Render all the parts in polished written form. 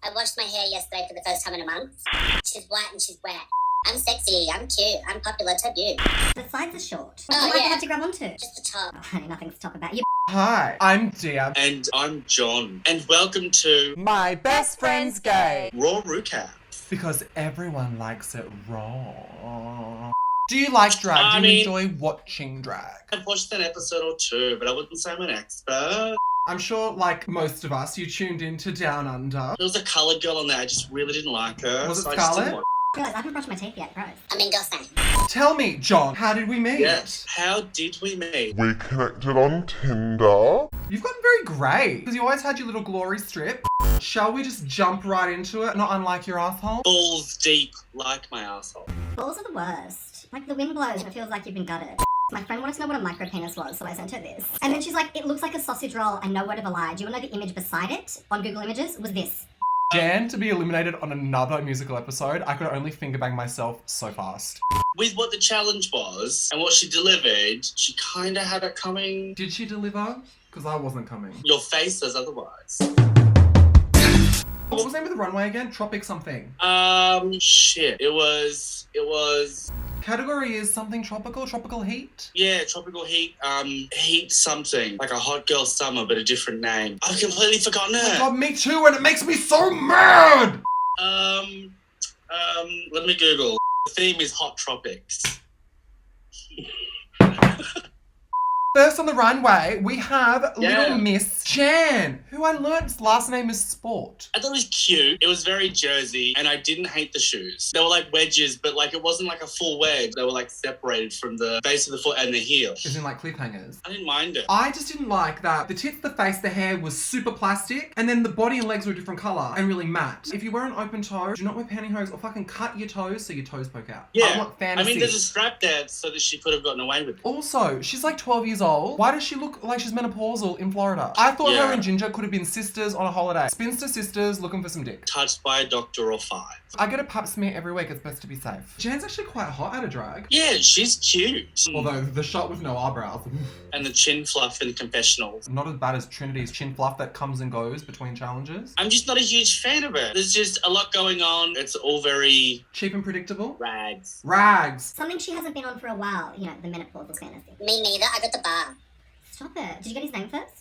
I washed my hair yesterday for the first time in a month. She's white and she's wet. I'm sexy, I'm cute, I'm popular, so you. The sides are short. Oh, What do I yeah. have to grab onto? Just the top. Oh, honey, nothing's to talk about. You Hi, I'm Dia. And I'm John. And welcome to My best friend's gay. Raw RUcaps. Because everyone likes it raw. Do you like drag? I Do you mean- enjoy watching drag? I've watched an episode or two, but I wouldn't say I'm an expert. I'm sure, like most of us, you tuned into Down Under. There was a coloured girl on there. I just really didn't like her. Was it so I just didn't Scarlett? watch. realise I haven't brushed my teeth yet, gross. I mean, go same. Tell me, John, how did we meet? Yes. How did we meet? We connected on Tinder. You've gotten very grey, because you always had your little glory strip. Shall we just jump right into it, not unlike your asshole? Balls deep like my asshole. Balls are the worst. Like the wind blows and it feels like you've been gutted. My friend wanted to know what a micro penis was, so I sent her this. And then she's like, it looks like a sausage roll and no word of a lie. Do you want to know the image beside it on Google Images? Was this. Jan to be eliminated on another musical episode, I could only finger bang myself so fast. With what the challenge was and what she delivered, she kind of had it coming. Did she deliver? Because I wasn't coming. Your face says otherwise. What was the name of the runway again? Tropic something. Shit. It was, Category is something tropical heat? yeah, tropical heat, heat something. Like a hot girl summer, but a different name. I've completely forgotten Oh my it. God, me too, and it makes me so mad! Let me Google. The theme is hot tropics. First on the runway, we have Yeah. Little Miss Jan, who I learnt's last name is Sport. I thought it was cute. It was very Jersey, and I didn't hate the shoes. They were like wedges, but like it wasn't like a full wedge. They were like separated from the base of the foot and the heel. As in like cliffhangers. I didn't mind it. I just didn't like that the tits, the face, the hair was super plastic, and then the body and legs were a different colour and really matte. If you wear an open toe, do not wear pantyhose or fucking cut your toes so your toes poke out. I Yeah. want I fantasy. mean, there's a strap there so that she could have gotten away with it. Also, she's like 12 years old. Why does she look like she's menopausal in Florida? I thought Yeah. her and Ginger could have been sisters on a holiday. Spinster sisters looking for some dick. Touched by a doctor or five. I get a pap smear every week, it's best to be safe. Jan's actually quite hot out of drag. Yeah, she's cute. Although the shot with no eyebrows, And the chin fluff in confessionals. not as bad as Trinity's chin fluff that comes and goes between challenges. I'm just not a huge fan of it. There's just a lot going on. It's all very Cheap and predictable. rags. Rags. Something she hasn't been on for a while, you know, the menopausal fantasy. Me neither, I got the bar. Stop it. Did you get his name first?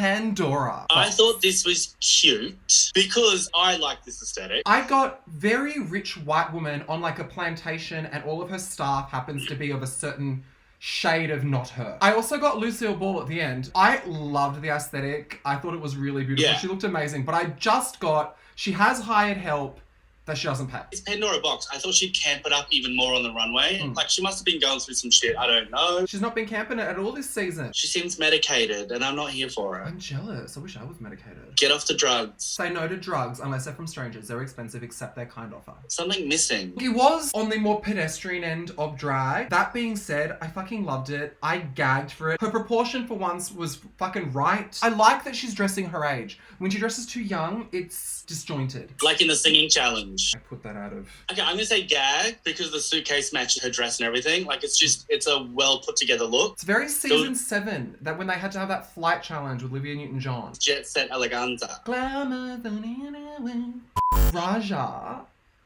Pandora. I thought this was cute because I like this aesthetic. I got very rich white woman on like a plantation and all of her staff happens to be of a certain shade of not her. I also got Lucille Ball at the end. I loved the aesthetic. I thought it was really beautiful. Yeah. She looked amazing, but I just got, she has hired help that she doesn't pay. It's Pandora Box. I thought she'd camp it up even more on the runway. Mm. Like, she must have been going through some shit. I don't know. She's not been camping it at all this season. She seems medicated, and I'm not here for it. I'm jealous. I wish I was medicated. Get off the drugs. Say no to drugs unless they're from strangers. They're expensive, except their kind offer. Something missing. He was on the more pedestrian end of drag. That being said, I fucking loved it. I gagged for it. Her proportion for once was fucking right. I like that she's dressing her age. When she dresses too young, it's disjointed. Like in the singing challenge. I put that out of... Okay, I'm gonna say gag because the suitcase matches her dress and everything. Like, it's a well put together look. It's very season 7, that when they had to have that flight challenge with Olivia Newton-John. Jet set eleganza. Glamour, Raja.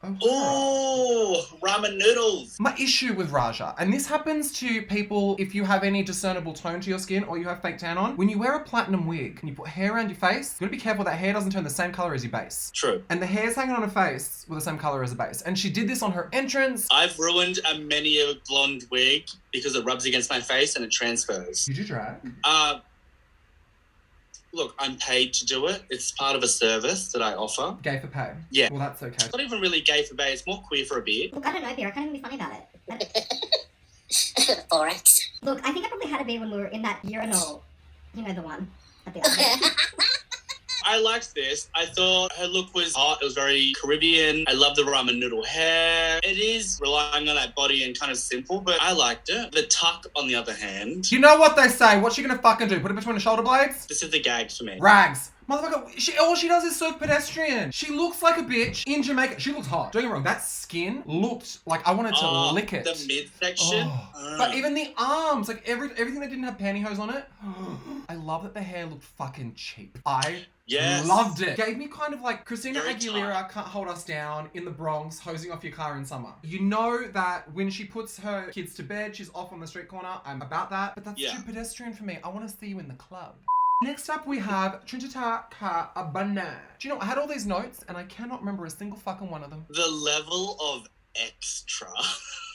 Oh, Oh, ramen noodles. my issue with Raja, and this happens to people if you have any discernible tone to your skin or you have fake tan on, when you wear a platinum wig and you put hair around your face, you gotta be careful that hair doesn't turn the same color as your base. True. And the hair's hanging on her face with the same color as the base. And she did this on her entrance. I've ruined many a blonde wig because it rubs against my face and it transfers. You do drag? Look, I'm paid to do it. It's part of a service that I offer. Gay for pay? Yeah. Well, that's okay. It's not even really gay for bay. It's more queer for a bit. Look, I don't know, beer. I can't even be funny about it. 4X. Look, I think I probably had a beer when we were in that urinal. You know the one at the other end. I liked this. I thought her look was hot. It was very Caribbean. I love the ramen noodle hair. It is relying on that body and kind of simple, but I liked it. The tuck, on the other hand, You know what they say? What's she gonna fucking do? Put it between the shoulder blades? this is the gag for me. Rags. Motherfucker, all she does is surf pedestrian. She looks like a bitch in Jamaica. She looks hot. Don't get me wrong, that skin looked like I wanted to lick it. The midsection. But even the arms, like everything that didn't have pantyhose on it. I love that the hair looked fucking cheap. I loved it. Gave me kind of like Christina Aguilera Can't Hold Us Down in the Bronx, hosing off your car in summer. You know that when she puts her kids to bed, she's off on the street corner. I'm about that. But that's too pedestrian for me. I want to see you in the club. Next up, we have Trinidad Cabana. Do you know, I had all these notes and I cannot remember a single fucking one of them. The level of extra.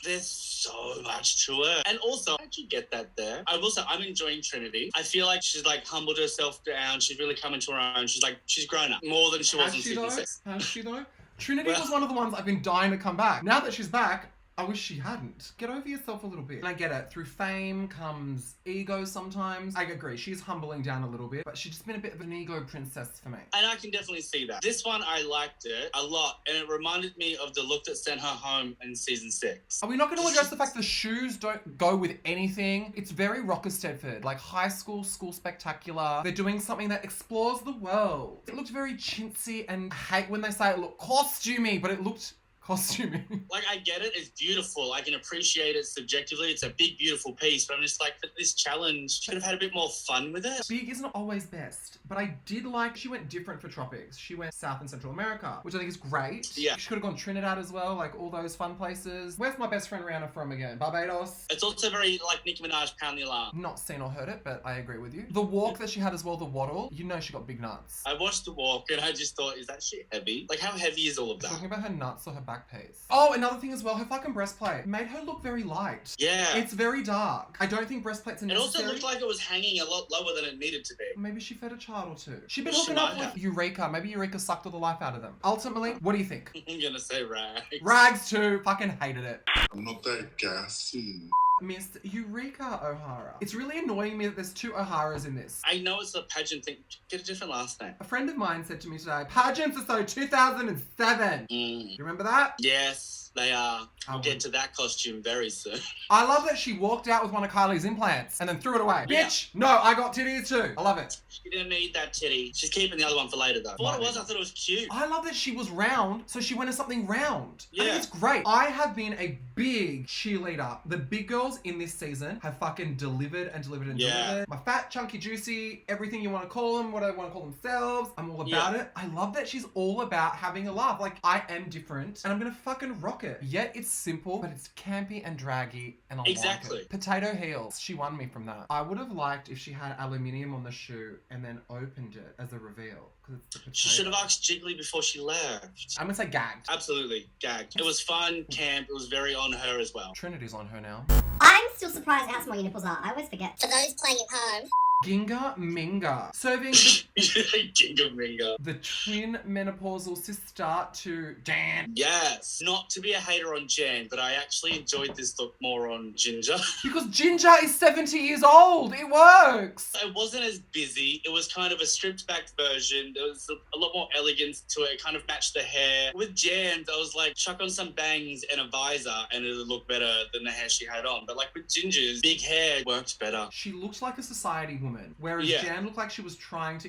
There's so much to it. And also, how'd you get that there? I will say, I'm enjoying Trinity. I feel like she's like humbled herself down. She's really come into her own. She's grown up more than she was in season 6. Has she though? Trinity was one of the ones I've been dying to come back. Now that she's back, I wish she hadn't. Get over yourself a little bit. And I get it. Through fame comes ego sometimes. I agree. She's humbling down a little bit, but she's just been a bit of an ego princess for me. And I can definitely see that. This one, I liked it a lot. And it reminded me of the look that sent her home in season 6. Are we not going to address the fact the shoes don't go with anything? It's very Rocker Stedford, like high school spectacular. They're doing something that explores the world. It looked very chintzy, and I hate when they say it looked costumey, but it looked costuming. Like, I get it. It's beautiful. I can appreciate it subjectively. It's a big, beautiful piece. But I'm just like, for this challenge, should have had a bit more fun with it. Big isn't always best. But I did like, she went different for tropics. She went South and Central America, which I think is great. Yeah. She could have gone Trinidad as well, like all those fun places. Where's my best friend Rihanna from again? Barbados? It's also very like Nicki Minaj, Pound the Alarm. Not seen or heard it, but I agree with you. The walk that she had as well, the waddle, you know she got big nuts. I watched the walk and I just thought, is that shit heavy? Like, how heavy is all of that? Talking about her nuts or her back piece. Oh, another thing as well, her fucking breastplate made her look very light. Yeah. It's very dark. I don't think breastplates are It necessary. also looked like it was hanging a lot lower than it needed to be. Maybe she fed a child or two. She'd been hooking up with Eureka. Maybe Eureka sucked all the life out of them. Ultimately, what do you think? I'm gonna say rags. Rags too. Fucking hated it. I'm not that gassy. Miss Eureka O'Hara. It's really annoying me that there's 2 O'Haras in this. I know it's a pageant thing. Get a different last name. A friend of mine said to me today, pageants are so 2007. You remember that? Yes, they are. We'll get to that costume very soon. I love that she walked out with one of Kylie's implants and then threw it away. Yeah. Bitch, no, I got titties too. I love it. She didn't need that titty. She's keeping the other one for later though. For what it was, I thought it was cute. I love that she was round, so she went as something round. I Yeah. think it's great. I have been a big cheerleader. The big girls in this season have fucking delivered and delivered and delivered. My fat, chunky, juicy, everything you want to call them, whatever they want to call themselves. I'm all about it. I love that she's all about having a laugh. Like, I am different and I'm gonna fucking rock it. Yet it's simple, but it's campy and draggy and I like it. Potato heels. She won me from that. I would have liked if she had aluminium on the shoe and then opened it as a reveal. Because it's the potato. She should have asked Jiggly before she left. I'm gonna say gagged. Absolutely, gagged. It was fun, camp. It was very on her as well. Trinity's on her now. I'm still surprised at how small your nipples are. I always forget. For those playing at home, Ginga Minga. Serving Ginga Minga. the twin menopausal sister to Jan. Yes. Not to be a hater on Jan, but I actually enjoyed this look more on Ginger. Because Ginger is 70 years old. It works. It wasn't as busy. It was kind of a stripped back version. There was a lot more elegance to it. It kind of matched the hair. With Jan, I was like, chuck on some bangs and a visor and it'll look better than the hair she had on. But like with Ginger's, big hair worked better. She looks like a society woman. Whereas Jan looked like she was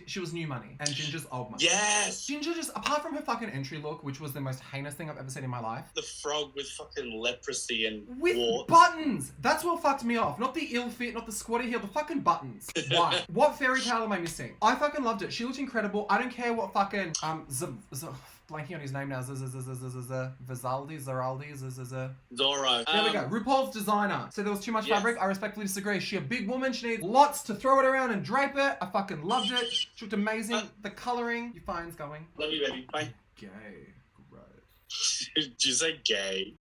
she was new money. And Ginger's old money. Yes! Ginger just, apart from her fucking entry look, which was the most heinous thing I've ever seen in my life. The frog with fucking leprosy and with warts. Buttons! That's what fucked me off. Not the ill fit, not the squatty heel, the fucking buttons. Why? What fairy tale am I missing? I fucking loved it. She looked incredible. I don't care what fucking, blanking on his name now. Vizaldi, Zorro. There we go. Rupaul's designer. So there was too much fabric. I respectfully disagree. She a big woman. She needs lots to throw it around and drape it. I fucking loved it. She looked amazing. The colouring. Your phone's going. Love you, baby. Bye. Gay. Gross. Did you say gay?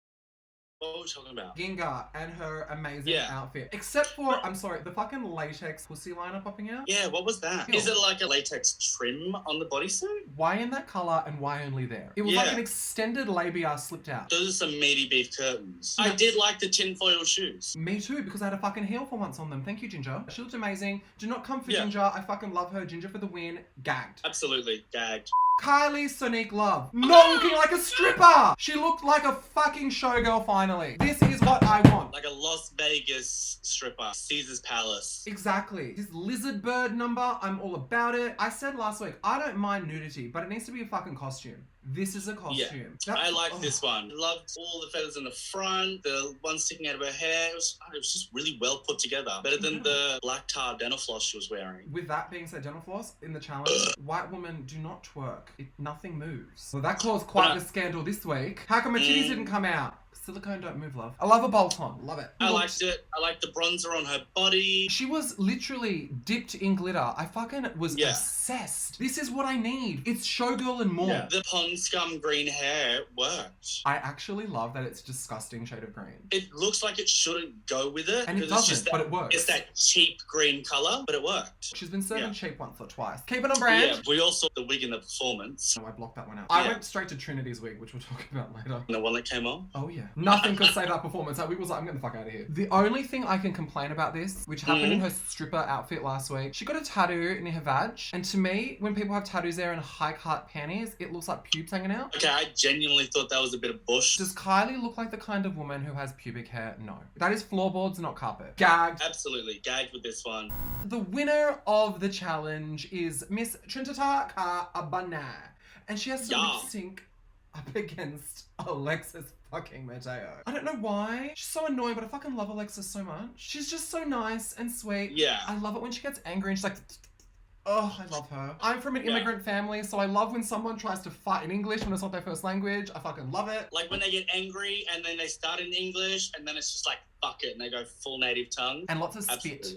What were we talking about? Ginga and her amazing outfit. Except for, I'm sorry, the fucking latex pussy liner popping out. Yeah, what was that? Is it like a latex trim on the bodysuit? Why in that colour and why only there? It was like an extended labia slipped out. Those are some meaty beef curtains. Yeah. I did like the tinfoil shoes. Me too, because I had a fucking heel for once on them. Thank you, Ginger. She looked amazing. Do not come for Ginger. I fucking love her. Ginger for the win. Gagged. Absolutely. Gagged. Kylie Sonique Love. Not looking like a stripper. She looked like a fucking showgirl finally. This is what I want. Like a Las Vegas stripper, Caesar's Palace. Exactly. This lizard bird number, I'm all about it. I said last week, I don't mind nudity, but it needs to be a fucking costume. This is a costume. Yeah, I like this one. Loved all the feathers in the front, the one sticking out of her hair. It was just really well put together. Better than the black tar dental floss she was wearing. With that being said, dental floss, in the challenge, white women do not twerk. Nothing moves. Well, that caused quite the scandal this week. How come my titties didn't come out? Silicone don't move, love. I love a bolt-on. Love it. I liked it. I liked the bronzer on her body. She was literally dipped in glitter. I fucking was obsessed. This is what I need. It's showgirl and more. Yeah. The pond scum green hair worked. I actually love that it's a disgusting shade of green. It looks like it shouldn't go with it. And it doesn't, but it works. It's that cheap green colour, but it worked. She's been serving cheap once or twice. Keep it on brand. Yeah, we all saw the wig in the performance. No, I blocked that one out. I went straight to Trinity's wig, which we'll talk about later. The one that came on? Oh yeah. Nothing could save that performance. That wig was like, I'm getting the fuck out of here. The only thing I can complain about this, which happened in her stripper outfit last week, she got a tattoo near her vag. And to me, when people have tattoos there in high cut panties, it looks like pubes hanging out. Okay, I genuinely thought that was a bit of bush. Does Kylie look like the kind of woman who has pubic hair? No. That is floorboards, not carpet. Gagged. Absolutely, gagged with this one. The winner of the challenge is Miss Trinitata Abana. And she has to lip sync up against Alexis fucking Mateo. I don't know why. She's so annoying, but I fucking love Alexis so much. She's just so nice and sweet. Yeah. I love it when she gets angry and she's like, oh, I love her. I'm from an immigrant family, so I love when someone tries to fight in English when it's not their first language. I fucking love it. Like when they get angry and then they start in English and then it's just like, fuck it, and they go full native tongue. And lots of spit.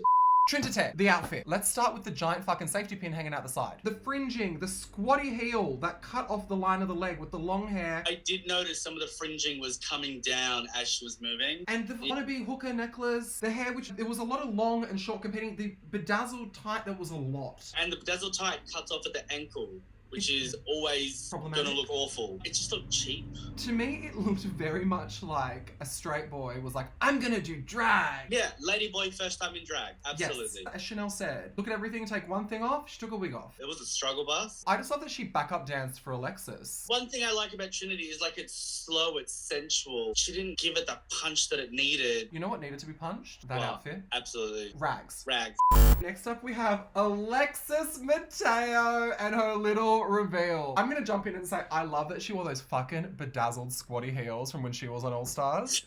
Trinity, the outfit. Let's start with the giant fucking safety pin hanging out the side. The fringing, the squatty heel that cut off the line of the leg with the long hair. I did notice some of the fringing was coming down as she was moving. And the wannabe hooker necklace, the hair, which there was a lot of long and short competing. The bedazzled tight, there was a lot. And the bedazzled tight cuts off at the ankle, which is always gonna look awful. It just looked cheap. To me, it looked very much like a straight boy was like, I'm gonna do drag. Yeah, ladyboy first time in drag. Absolutely. Yes, as Chanel said, look at everything, take one thing off, she took a wig off. It was a struggle bus. I just love that she backup danced for Alexis. One thing I like about Trinity is like it's slow, it's sensual. She didn't give it the punch that it needed. You know what needed to be punched? That outfit. Absolutely. Rags. Rags. Next up we have Alexis Mateo and her little reveal. I'm gonna jump in and say I love that she wore those fucking bedazzled squatty heels from when she was on All Stars.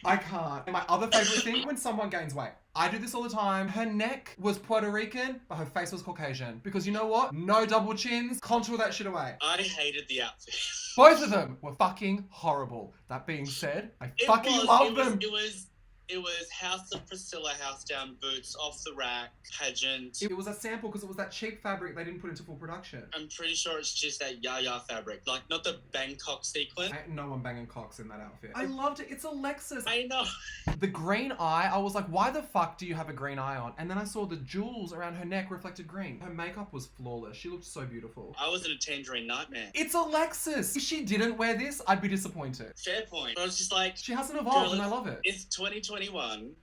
I can't. And my other favorite thing, when someone gains weight. I do this all the time. Her neck was Puerto Rican, but her face was Caucasian. Because you know what? No double chins. Contour that shit away. I hated the outfit. Both of them were fucking horrible. That being said, I fucking love them. It was House of Priscilla house down boots, off the rack, pageant. It was a sample because it was that cheap fabric they didn't put into full production. I'm pretty sure it's just that Yaya fabric, like not the Bangkok sequin. Ain't no one banging cocks in that outfit. I loved it. It's Alexis. I know. The green eye, I was like, why the fuck do you have a green eye on? And then I saw the jewels around her neck reflected green. Her makeup was flawless. She looked so beautiful. I was in a tangerine nightmare. It's Alexis. If she didn't wear this, I'd be disappointed. Fair point. I was just like, she hasn't evolved, girl, and I love it. It's 2021.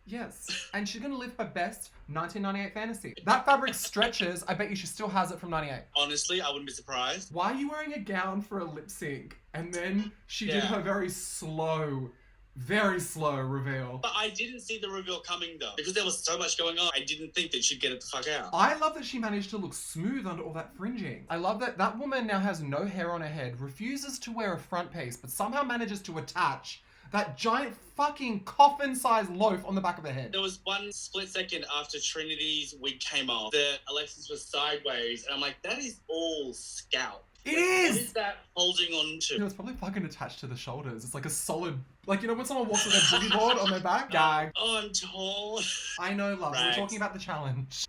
Yes. And she's gonna live her best 1998 fantasy. That fabric stretches. I bet you she still has it from 98. Honestly, I wouldn't be surprised. Why are you wearing a gown for a lip sync? And then she did her very slow reveal. But I didn't see the reveal coming though. Because there was so much going on, I didn't think that she'd get it the fuck out. I love that she managed to look smooth under all that fringing. I love that that woman now has no hair on her head, refuses to wear a front piece, but somehow manages to attach that giant fucking coffin-sized loaf on the back of her head. There was one split second after Trinity's wig came off that Alexis was sideways, and I'm like, that is all scalp. It is! What is that holding on to? It was probably fucking attached to the shoulders. It's like a solid, like, you know when someone walks with a boogie board on their back? Gag. Oh, I'm tall. I know, love. Rags. We're talking about the challenge.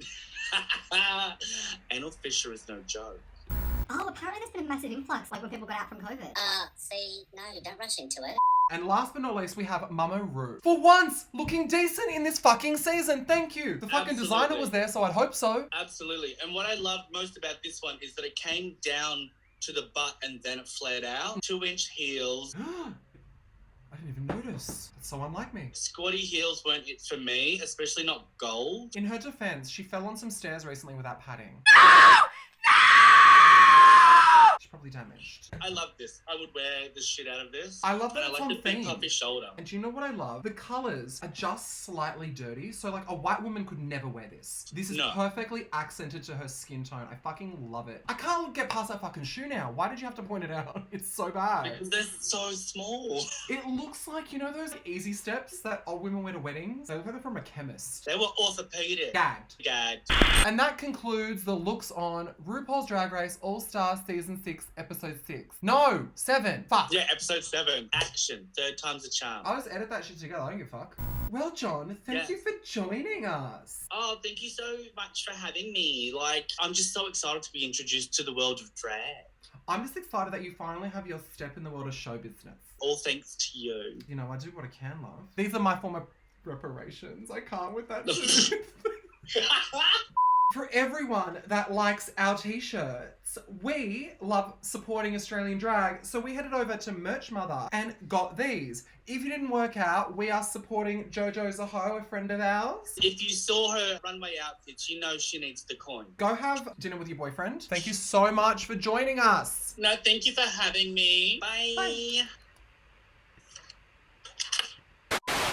Anal fissure is no joke. Oh, apparently there's been a massive influx, like when people got out from COVID. See, no, don't rush into it. And last but not least, we have Mama Ru. For once, looking decent in this fucking season. Thank you. The fucking designer was there, so I'd hope so. Absolutely. And what I loved most about this one is that it came down to the butt and then it flared out. 2-inch heels. I didn't even notice. That's so unlike me. Squatty heels weren't it for me, especially not gold. In her defense, she fell on some stairs recently without padding. She probably cosmetically damaged. I love this. I would wear the shit out of this. I love that and it's I like on the big theme. puffy shoulder. And do you know what I love? The colours are just slightly dirty. So like a white woman could never wear this. This is No. perfectly accented to her skin tone. I fucking love it. I can't get past that fucking shoe now. Why did you have to point it out? It's so bad. Because they're so small. It looks like, you know those easy steps that old women wear to weddings? They look like they're from a chemist. They were orthopedic. Gagged. Gagged. And that concludes the looks on RuPaul's Drag Race All-Star Season 6, Episode 6. No! 7. Fuck. Yeah, episode 7. Action. 3rd time's a charm. I'll just edit that shit together. I don't give a fuck. Well, John, thank Yes. you for joining us. Oh, thank you so much for having me. Like, I'm just so excited to be introduced to the world of drag. I'm just excited that you finally have your step in the world of show business. All thanks to you. You know, I do what I can, love. These are my former reparations. I can't with that shit. For everyone that likes our t-shirts, we love supporting Australian drag, so we headed over to Merch Mother and got these. If you didn't work out, we are supporting Jojo Zaho, a friend of ours. If you saw her runway outfits, you know she needs the coin. Go have dinner with your boyfriend. Thank you so much for joining us. No, thank you for having me. Bye. Bye.